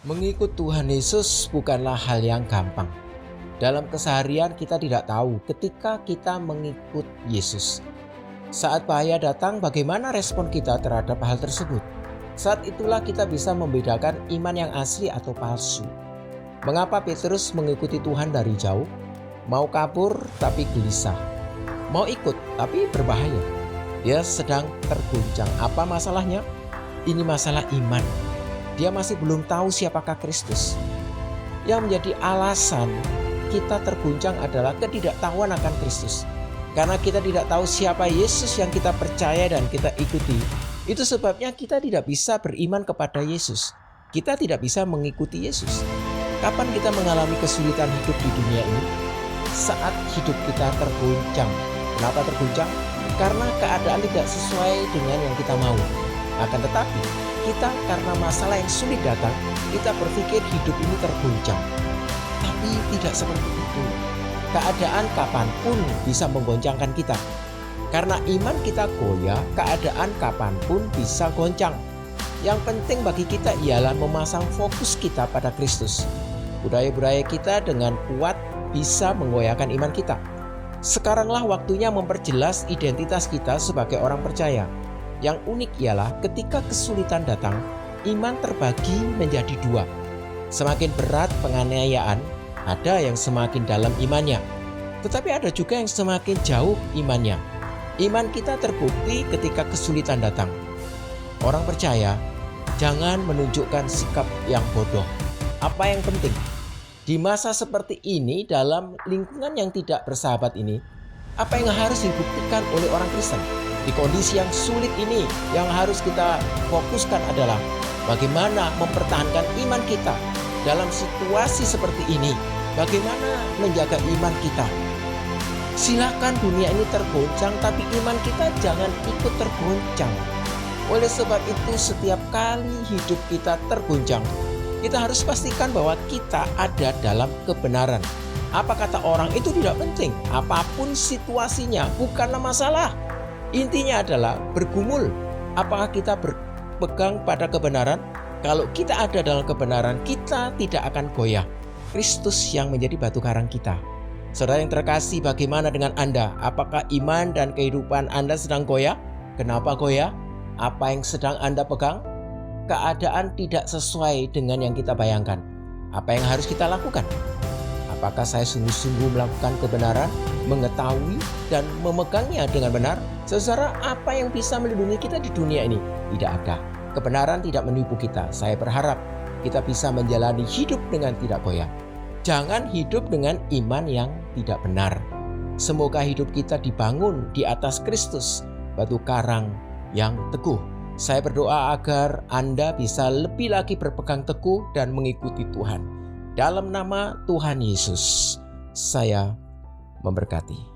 Mengikut Tuhan Yesus bukanlah hal yang gampang. Dalam keseharian kita tidak tahu ketika kita mengikut Yesus. Saat bahaya datang, bagaimana respon kita terhadap hal tersebut? Saat itulah kita bisa membedakan iman yang asli atau palsu. Mengapa Petrus mengikuti Tuhan dari jauh? Mau kabur tapi gelisah. Mau ikut tapi berbahaya. Dia sedang terguncang. Apa masalahnya? Ini masalah iman. Dia masih belum tahu siapakah Kristus. Yang menjadi alasan kita terguncang adalah ketidaktahuan akan Kristus. Karena kita tidak tahu siapa Yesus yang kita percaya dan kita ikuti. Itu sebabnya kita tidak bisa beriman kepada Yesus. Kita tidak bisa mengikuti Yesus. Kapan kita mengalami kesulitan hidup di dunia ini? Saat hidup kita terguncang. Kenapa terguncang? Karena keadaan tidak sesuai dengan yang kita mau. Akan tetapi, kita karena masalah yang sulit datang, kita berpikir hidup ini terguncang. Tapi tidak seperti itu. Keadaan kapanpun bisa menggoncangkan kita. Karena iman kita goyah, keadaan kapanpun bisa goncang. Yang penting bagi kita ialah memasang fokus kita pada Kristus. Budaya-budaya kita dengan kuat bisa menggoyahkan iman kita. Sekaranglah waktunya memperjelas identitas kita sebagai orang percaya. Yang unik ialah ketika kesulitan datang, iman terbagi menjadi dua. Semakin berat penganiayaan, ada yang semakin dalam imannya. Tetapi ada juga yang semakin jauh imannya. Iman kita terbukti ketika kesulitan datang. Orang percaya, jangan menunjukkan sikap yang bodoh. Apa yang penting? Di masa seperti ini, dalam lingkungan yang tidak bersahabat ini, apa yang harus dibuktikan oleh orang Kristen? Di kondisi yang sulit ini, yang harus kita fokuskan adalah bagaimana mempertahankan iman kita dalam situasi seperti ini. Bagaimana menjaga iman kita. Silakan dunia ini tergoncang, tapi iman kita jangan ikut tergoncang. Oleh sebab itu, setiap kali hidup kita tergoncang, kita harus pastikan bahwa kita ada dalam kebenaran. Apa kata orang itu tidak penting. Apapun situasinya bukanlah masalah. Intinya adalah bergumul. Apakah kita berpegang pada kebenaran? Kalau kita ada dalam kebenaran, kita tidak akan goyah. Kristus yang menjadi batu karang kita. Saudara yang terkasih, bagaimana dengan Anda? Apakah iman dan kehidupan Anda sedang goyah? Kenapa goyah? Apa yang sedang Anda pegang? Keadaan tidak sesuai dengan yang kita bayangkan. Apa yang harus kita lakukan? Apakah saya sungguh-sungguh melakukan kebenaran, mengetahui dan memegangnya dengan benar? Saudara, apa yang bisa melindungi kita di dunia ini? Tidak ada. Kebenaran tidak menipu kita. Saya berharap kita bisa menjalani hidup dengan tidak goyah. Jangan hidup dengan iman yang tidak benar. Semoga hidup kita dibangun di atas Kristus, batu karang yang teguh. Saya berdoa agar Anda bisa lebih lagi berpegang teguh dan mengikuti Tuhan. Dalam nama Tuhan Yesus, saya memberkati.